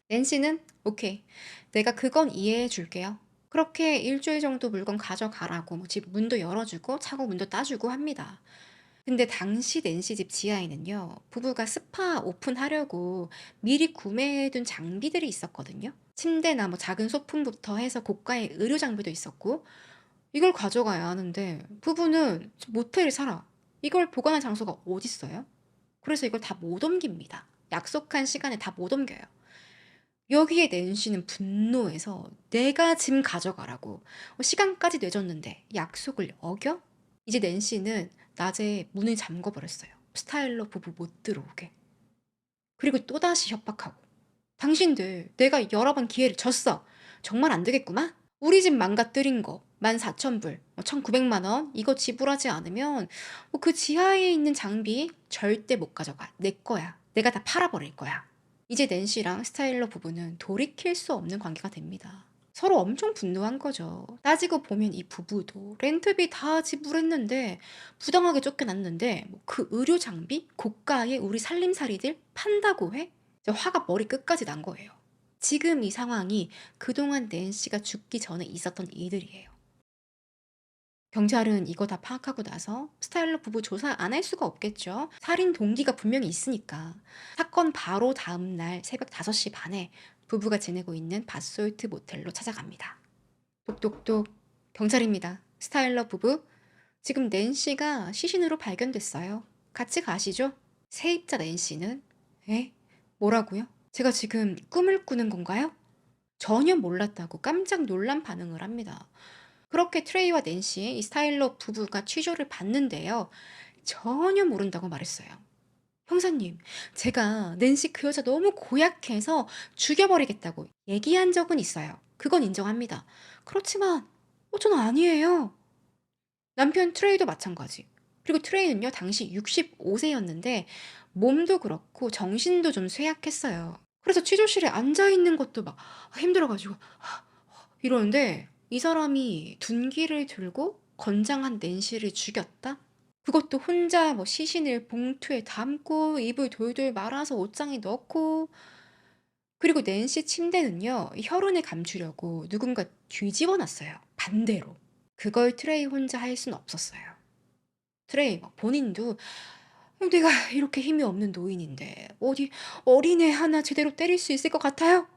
낸시는 "오케이. 내가 그건 이해해 줄게요." 그렇게 일주일 정도 물건 가져가라고 뭐 집 문도 열어주고 차고 문도 따주고 합니다. 근데 당시 낸시 집 지하에는요, 부부가 스파 오픈하려고 미리 구매해둔 장비들이 있었거든요. 침대나 뭐 작은 소품부터 해서 고가의 의료 장비도 있었고, 이걸 가져가야 하는데 부부는 모텔에 살아. 이걸 보관할 장소가 어딨어요? 그래서 이걸 다 못 옮깁니다. 약속한 시간에 다 못 옮겨요. 여기에 낸시는 분노해서 "내가 짐 가져가라고. 시간까지 내줬는데 약속을 어겨?" 이제 낸시는 낮에 문을 잠궈 버렸어요. 스타일러 부부 못 들어오게. 그리고 또다시 협박하고 "당신들 내가 여러 번 기회를 줬어. 정말 안 되겠구만. 우리 집 망가뜨린 거 14,000불, 1,900만 원 이거 지불하지 않으면 그 지하에 있는 장비 절대 못 가져가. 내 거야. 내가 다 팔아버릴 거야." 이제 낸시랑 스타일러 부부는 돌이킬 수 없는 관계가 됩니다. 서로 엄청 분노한 거죠. 따지고 보면 이 부부도 렌트비 다 지불했는데 부당하게 쫓겨났는데 그 의료 장비 고가의 우리 살림살이들 판다고 해? 이제 화가 머리 끝까지 난 거예요. 지금 이 상황이 그동안 낸시가 죽기 전에 있었던 일들이에요. 경찰은 이거 다 파악하고 나서 스타일러 부부 조사 안 할 수가 없겠죠. 살인 동기가 분명히 있으니까. 사건 바로 다음 날 새벽 5시 반에 부부가 지내고 있는 바솔트 모텔로 찾아갑니다. 똑똑똑. 경찰입니다. 스타일러 부부. 지금 낸시가 시신으로 발견됐어요. 같이 가시죠. 세입자 낸시는 에? 뭐라고요? 제가 지금 꿈을 꾸는 건가요? 전혀 몰랐다고 깜짝 놀란 반응을 합니다. 그렇게 트레이와 낸시, 이 스타일러 부부가 취조를 받는데요. 전혀 모른다고 말했어요. "형사님, 제가 낸시 그 여자 너무 고약해서 죽여버리겠다고 얘기한 적은 있어요. 그건 인정합니다. 그렇지만 저는 아니에요." 남편 트레이도 마찬가지. 그리고 트레이는요, 당시 65세였는데 몸도 그렇고 정신도 좀 쇠약했어요. 그래서 취조실에 앉아 있는 것도 막 힘들어 가지고 이러는데 이 사람이 둔기를 들고 건장한 낸시를 죽였다? 그것도 혼자 뭐 시신을 봉투에 담고 이불 돌돌 말아서 옷장에 넣고, 그리고 낸시 침대는요, 이 혈흔을 감추려고 누군가 뒤집어 놨어요. 반대로. 그걸 트레이 혼자 할 순 없었어요. 트레이 막 본인도 "내가 이렇게 힘이 없는 노인인데 어디 어린애 하나 제대로 때릴 수 있을 것 같아요?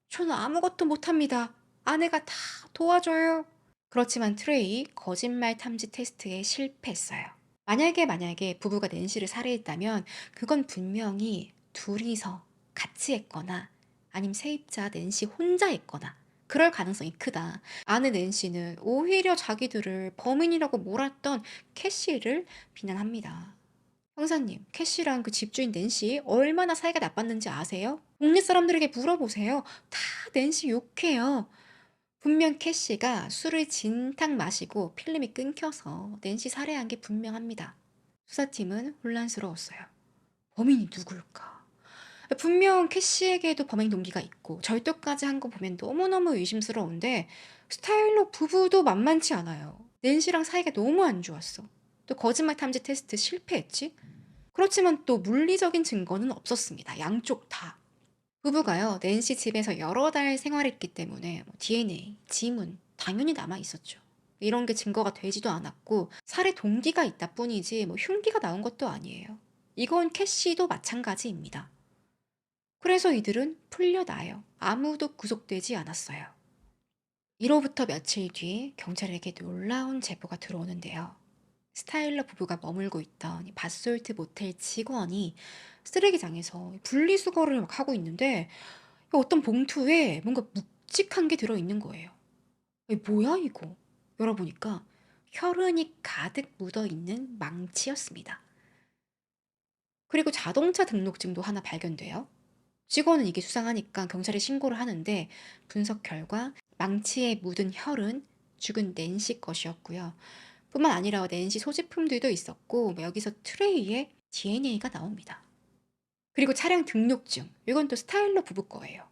저는 아무것도 못합니다. 아내가 다 도와줘요." 그렇지만 트레이 거짓말 탐지 테스트에 실패했어요. 만약에 부부가 낸시를 살해했다면 그건 분명히 둘이서 같이 했거나 아님 세입자 낸시 혼자 했거나 그럴 가능성이 크다. 아내 낸시는 오히려 자기들을 범인이라고 몰았던 캐시를 비난합니다. "형사님, 캐시랑 그 집주인 낸시 얼마나 사이가 나빴는지 아세요? 동네 사람들에게 물어보세요. 다 낸시 욕해요." 분명 캐시가 술을 진탕 마시고 필름이 끊겨서 낸시 살해한 게 분명합니다. 수사팀은 혼란스러웠어요. 범인이 누굴까? 분명 캐시에게도 범행 동기가 있고 절도까지 한 거 보면 너무너무 의심스러운데 스타일러 부부도 만만치 않아요. 낸시랑 사이가 너무 안 좋았어. 또 거짓말 탐지 테스트 실패했지? 그렇지만 또 물리적인 증거는 없었습니다. 양쪽 다. 부부가요, 낸시 집에서 여러 달 생활했기 때문에 DNA, 지문 당연히 남아 있었죠. 이런 게 증거가 되지도 않았고 살해 동기가 있다 뿐이지 흉기가 나온 것도 아니에요. 이건 캐시도 마찬가지입니다. 그래서 이들은 풀려나요. 아무도 구속되지 않았어요. 이로부터 며칠 뒤 경찰에게 놀라운 제보가 들어오는데요. 스타일러 부부가 머물고 있던 이 바솔트 모텔 직원이 쓰레기장에서 분리수거를 막 하고 있는데 어떤 봉투에 뭔가 묵직한 게 들어있는 거예요. 뭐야 이거? 열어보니까 혈흔이 가득 묻어있는 망치였습니다. 그리고 자동차 등록증도 하나 발견돼요. 직원은 이게 수상하니까 경찰에 신고를 하는데 분석 결과 망치에 묻은 혈은 죽은 낸시 것이었고요. 뿐만 아니라 낸시 소지품들도 있었고 여기서 트레이에 DNA가 나옵니다. 그리고 차량 등록증, 이건 또 스타일러 부부 거예요.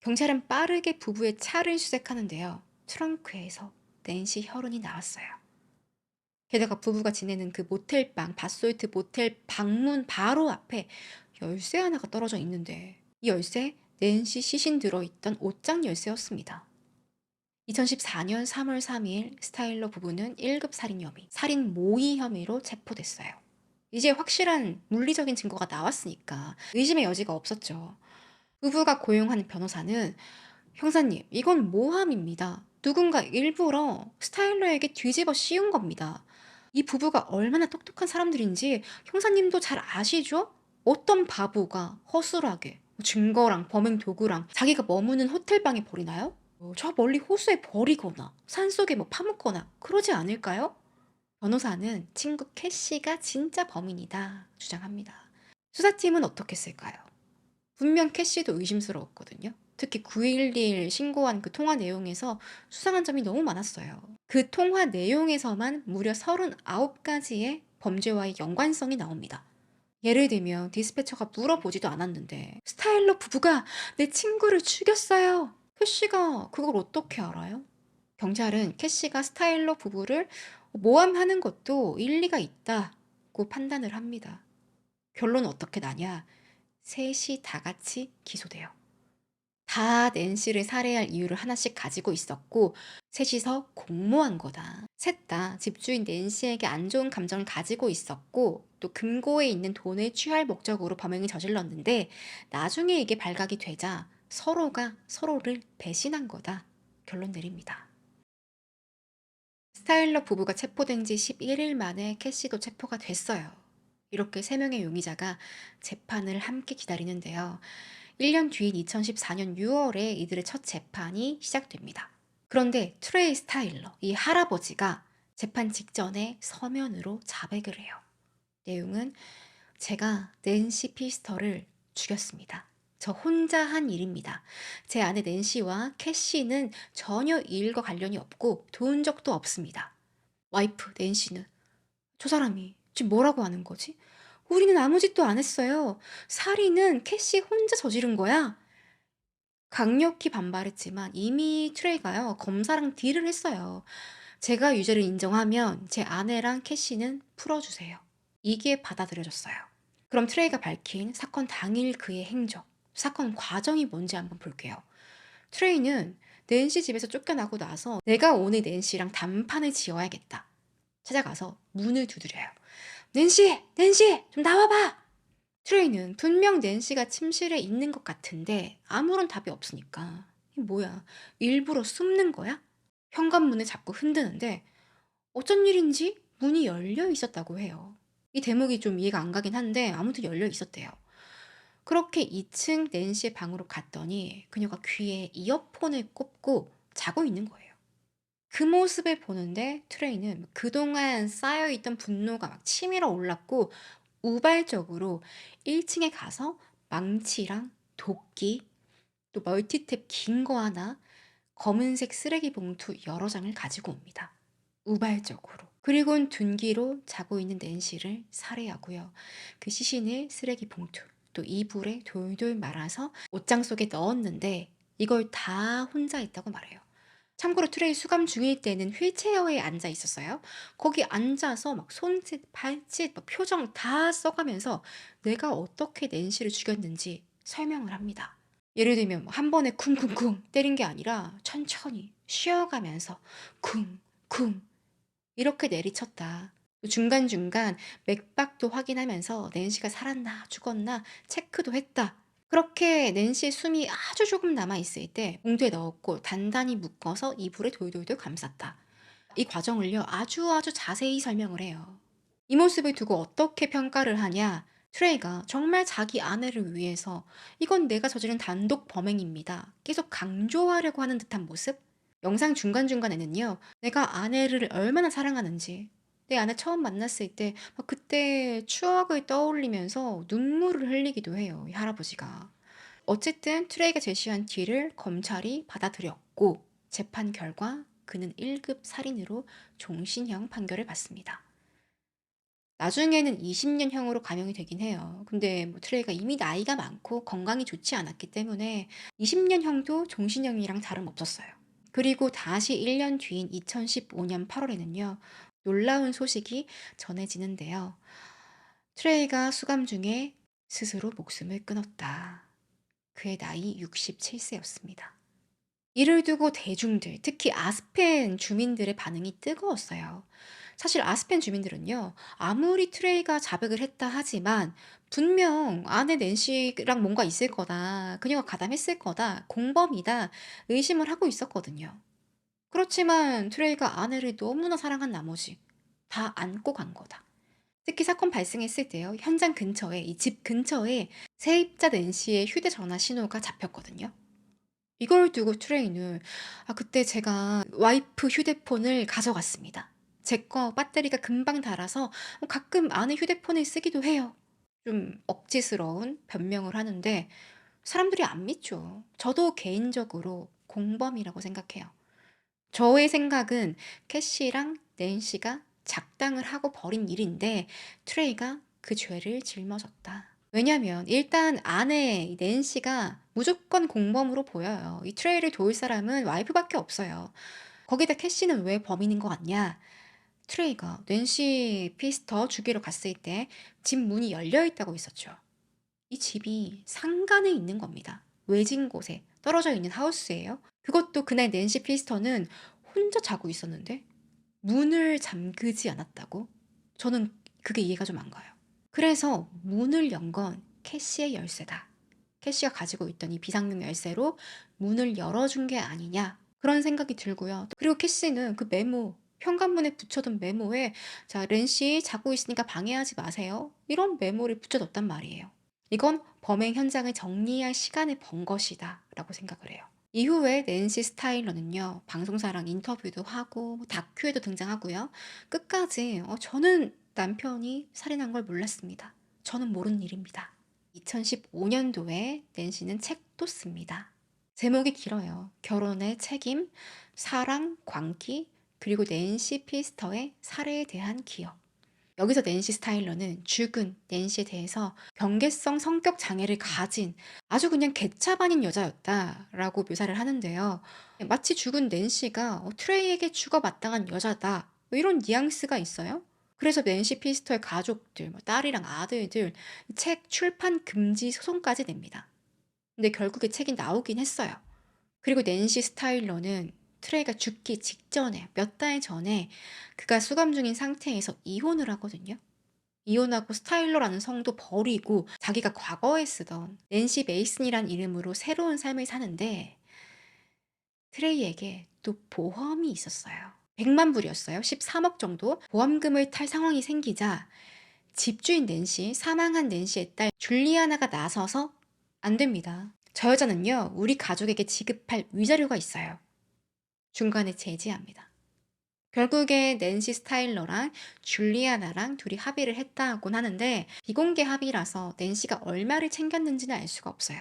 경찰은 빠르게 부부의 차를 수색하는데요. 트렁크에서 낸시 혈흔이 나왔어요. 게다가 부부가 지내는 그 모텔방, 바솔트 모텔 방문 바로 앞에 열쇠 하나가 떨어져 있는데 이 열쇠 낸시 시신 들어있던 옷장 열쇠였습니다. 2014년 3월 3일 스타일러 부부는 1급 살인 혐의, 살인 모의 혐의로 체포됐어요. 이제 확실한 물리적인 증거가 나왔으니까 의심의 여지가 없었죠. 부부가 고용한 변호사는 형사님, 이건 모함입니다. 누군가 일부러 스타일러에게 뒤집어 씌운 겁니다. 이 부부가 얼마나 똑똑한 사람들인지 형사님도 잘 아시죠? 어떤 바보가 허술하게 증거랑 범행 도구랑 자기가 머무는 호텔방에 버리나요? 저 멀리 호수에 버리거나 산속에 파묻거나 그러지 않을까요? 변호사는 친구 캐시가 진짜 범인이다 주장합니다. 수사팀은 어떻게 했을까요? 분명 캐시도 의심스러웠거든요. 특히 911 신고한 그 통화 내용에서 수상한 점이 너무 많았어요. 그 통화 내용에서만 무려 39가지의 범죄와의 연관성이 나옵니다. 예를 들면 디스패처가 물어보지도 않았는데 스타일러 부부가 내 친구를 죽였어요. 캐시가 그걸 어떻게 알아요? 경찰은 캐시가 스타일러 부부를 모함하는 것도 일리가 있다고 판단을 합니다. 결론은 어떻게 나냐? 셋이 다 같이 기소돼요. 다 낸시를 살해할 이유를 하나씩 가지고 있었고 셋이서 공모한 거다. 셋 다 집주인 낸시에게 안 좋은 감정을 가지고 있었고 또 금고에 있는 돈을 취할 목적으로 범행을 저질렀는데 나중에 이게 발각이 되자 서로가 서로를 배신한 거다. 결론 내립니다. 스타일러 부부가 체포된 지 11일 만에 캐시도 체포가 됐어요. 이렇게 3명의 용의자가 재판을 함께 기다리는데요. 1년 뒤인 2014년 6월에 이들의 첫 재판이 시작됩니다. 그런데 트레이 스타일러, 이 할아버지가 재판 직전에 서면으로 자백을 해요. 내용은 제가 낸시 피스터를 죽였습니다. 저 혼자 한 일입니다. 제 아내 낸시와 캐시는 전혀 이 일과 관련이 없고 도운 적도 없습니다. 와이프 낸시는 저 사람이 지금 뭐라고 하는 거지? 우리는 아무 짓도 안 했어요. 살인은 캐시 혼자 저지른 거야. 강력히 반발했지만 이미 트레이가요, 검사랑 딜을 했어요. 제가 유죄를 인정하면 제 아내랑 캐시는 풀어주세요. 이게 받아들여졌어요. 그럼 트레이가 밝힌 사건 당일 그의 행적, 사건 과정이 뭔지 한번 볼게요. 트레이는 낸시 집에서 쫓겨나고 나서 내가 오늘 낸시랑 단판을 지어야겠다. 찾아가서 문을 두드려요. 낸시! 낸시! 좀 나와봐! 트레이는 분명 낸시가 침실에 있는 것 같은데 아무런 답이 없으니까 이 뭐야, 일부러 숨는 거야? 현관문을 자꾸 흔드는데 어쩐 일인지 문이 열려 있었다고 해요. 이 대목이 좀 이해가 안 가긴 한데 아무튼 열려 있었대요. 그렇게 2층 낸시의 방으로 갔더니 그녀가 귀에 이어폰을 꽂고 자고 있는 거예요. 그 모습을 보는데 트레이는 그동안 쌓여있던 분노가 막 치밀어 올랐고 우발적으로 1층에 가서 망치랑 도끼, 또 멀티탭 긴 거 하나, 검은색 쓰레기 봉투 여러 장을 가지고 옵니다. 우발적으로. 그리고는 둔기로 자고 있는 낸시를 살해하고요. 그 시신을 쓰레기 봉투, 또 이불에 돌돌 말아서 옷장 속에 넣었는데 이걸 다 혼자 했다고 말해요. 참고로 트레이 수감 중일 때는 휠체어에 앉아 있었어요. 거기 앉아서 막 손짓, 발짓, 막 표정 다 써가면서 내가 어떻게 낸시를 죽였는지 설명을 합니다. 예를 들면 한 번에 쿵쿵쿵 때린 게 아니라 천천히 쉬어가면서 쿵쿵 이렇게 내리쳤다. 또 중간중간 맥박도 확인하면서 낸시가 살았나 죽었나 체크도 했다. 그렇게 낸시의 숨이 아주 조금 남아있을 때 봉투에 넣었고 단단히 묶어서 이불에 돌돌돌 감쌌다. 이 과정을요 아주 자세히 설명을 해요. 이 모습을 두고 어떻게 평가를 하냐? 트레이가 정말 자기 아내를 위해서 이건 내가 저지른 단독 범행입니다. 계속 강조하려고 하는 듯한 모습? 영상 중간중간에는요, 내가 아내를 얼마나 사랑하는지, 내 아내 처음 만났을 때, 막 그때 추억을 떠올리면서 눈물을 흘리기도 해요, 이 할아버지가. 어쨌든 트레이가 제시한 뒤를 검찰이 받아들였고, 재판 결과 그는 1급 살인으로 종신형 판결을 받습니다. 나중에는 20년형으로 감형이 되긴 해요. 근데 뭐 트레이가 이미 나이가 많고 건강이 좋지 않았기 때문에 20년형도 종신형이랑 다름없었어요. 그리고 다시 1년 뒤인 2015년 8월에는요. 놀라운 소식이 전해지는데요. 트레이가 수감 중에 스스로 목숨을 끊었다. 그의 나이 67세였습니다. 이를 두고 대중들, 특히 아스펜 주민들의 반응이 뜨거웠어요. 사실 아스펜 주민들은요, 아무리 트레이가 자백을 했다 하지만 분명 아내 낸시랑 뭔가 있을 거다, 그녀가 가담했을 거다, 공범이다 의심을 하고 있었거든요. 그렇지만 트레이가 아내를 너무나 사랑한 나머지 다 안고 간 거다. 특히 사건 발생했을 때요, 현장 근처에, 이 집 근처에 세입자 낸시의 휴대전화 신호가 잡혔거든요. 이걸 두고 트레이는 그때 제가 와이프 휴대폰을 가져갔습니다. 제 거 배터리가 금방 닳아서 가끔 아내 휴대폰을 쓰기도 해요. 좀 억지스러운 변명을 하는데 사람들이 안 믿죠. 저도 개인적으로 공범이라고 생각해요. 저의 생각은 캐시랑 낸시가 작당을 하고 벌인 일인데 트레이가 그 죄를 짊어졌다. 왜냐면 일단 아내 낸시가 무조건 공범으로 보여요. 이 트레이를 도울 사람은 와이프밖에 없어요. 거기다 캐시는 왜 범인인 것 같냐? 트레이가 낸시 피스터 죽이러 갔을 때 집 문이 열려 있다고 했었죠. 이 집이 상간에 있는 겁니다. 외진 곳에 떨어져 있는 하우스예요. 그것도 그날 낸시 피스터는 혼자 자고 있었는데 문을 잠그지 않았다고? 저는 그게 이해가 좀 안 가요. 그래서 문을 연 건 캐시의 열쇠다. 캐시가 가지고 있던 이 비상용 열쇠로 문을 열어준 게 아니냐 그런 생각이 들고요. 그리고 캐시는 그 메모 현관문에 붙여둔 메모에 자 렌씨 자고 있으니까 방해하지 마세요 이런 메모를 붙여뒀단 말이에요. 이건 범행 현장을 정리할 시간을 번 것이다 라고 생각을 해요. 이후에 낸시 스타일러는요 방송사랑 인터뷰도 하고 뭐 다큐에도 등장하고요. 끝까지 저는 남편이 살인한 걸 몰랐습니다. 저는 모르는 일입니다. 2015년도에 낸시는 책도 씁니다. 제목이 길어요. 결혼의 책임, 사랑, 광기, 그리고 낸시 피스터의 살해에 대한 기억. 여기서 낸시 스타일러는 죽은 낸시에 대해서 경계성 성격 장애를 가진 아주 그냥 개차반인 여자였다라고 묘사를 하는데요. 마치 죽은 낸시가 트레이에게 죽어 마땅한 여자다. 뭐 이런 뉘앙스가 있어요. 그래서 낸시 피스터의 가족들, 뭐 딸이랑 아들들 책 출판 금지 소송까지 냅니다. 근데 결국에 책이 나오긴 했어요. 그리고 낸시 스타일러는 트레이가 죽기 직전에 몇 달 전에 그가 수감 중인 상태에서 이혼을 하거든요. 이혼하고 스타일러라는 성도 버리고 자기가 과거에 쓰던 낸시 메이슨이란 이름으로 새로운 삶을 사는데 트레이에게 또 보험이 있었어요. 100만 불이었어요. 13억 정도. 보험금을 탈 상황이 생기자 집주인 낸시, 사망한 낸시의 딸 줄리아나가 나서서 안 됩니다. 저 여자는요, 우리 가족에게 지급할 위자료가 있어요. 중간에 제지합니다. 결국에 낸시 스타일러랑 줄리아나랑 둘이 합의를 했다곤 하는데 비공개 합의라서 낸시가 얼마를 챙겼는지는 알 수가 없어요.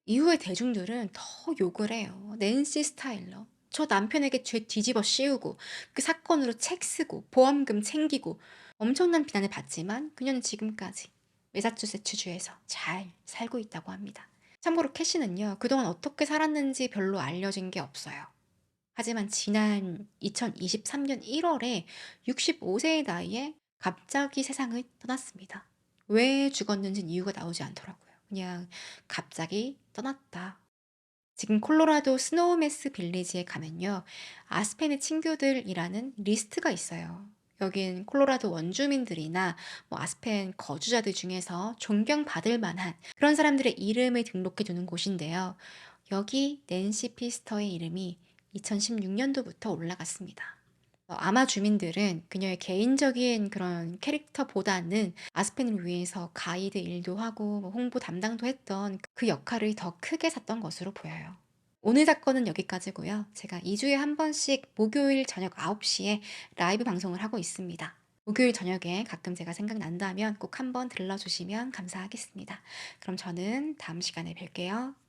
이후에 대중들은 더 욕을 해요. 낸시 스타일러. 저 남편에게 죄 뒤집어 씌우고 그 사건으로 책 쓰고 보험금 챙기고 엄청난 비난을 받지만 그녀는 지금까지 매사추세츠주에서 잘 살고 있다고 합니다. 참고로 캐시는요, 그동안 어떻게 살았는지 별로 알려진 게 없어요. 하지만 지난 2023년 1월에 65세의 나이에 갑자기 세상을 떠났습니다. 왜 죽었는지는 이유가 나오지 않더라고요. 그냥 갑자기 떠났다. 지금 콜로라도 스노우메스 빌리지에 가면요, 아스펜의 친구들이라는 리스트가 있어요. 여긴 콜로라도 원주민들이나 뭐 아스펜 거주자들 중에서 존경받을 만한 그런 사람들의 이름을 등록해 두는 곳인데요. 여기 낸시 피스터의 이름이 2016년도부터 올라갔습니다. 아마 주민들은 그녀의 개인적인 그런 캐릭터보다는 아스펜을 위해서 가이드 일도 하고 뭐 홍보 담당도 했던 그 역할을 더 크게 샀던 것으로 보여요. 오늘 사건은 여기까지고요. 제가 2주에 한 번씩 목요일 저녁 9시에 라이브 방송을 하고 있습니다. 목요일 저녁에 가끔 제가 생각난다면 꼭 한번 들러주시면 감사하겠습니다. 그럼 저는 다음 시간에 뵐게요.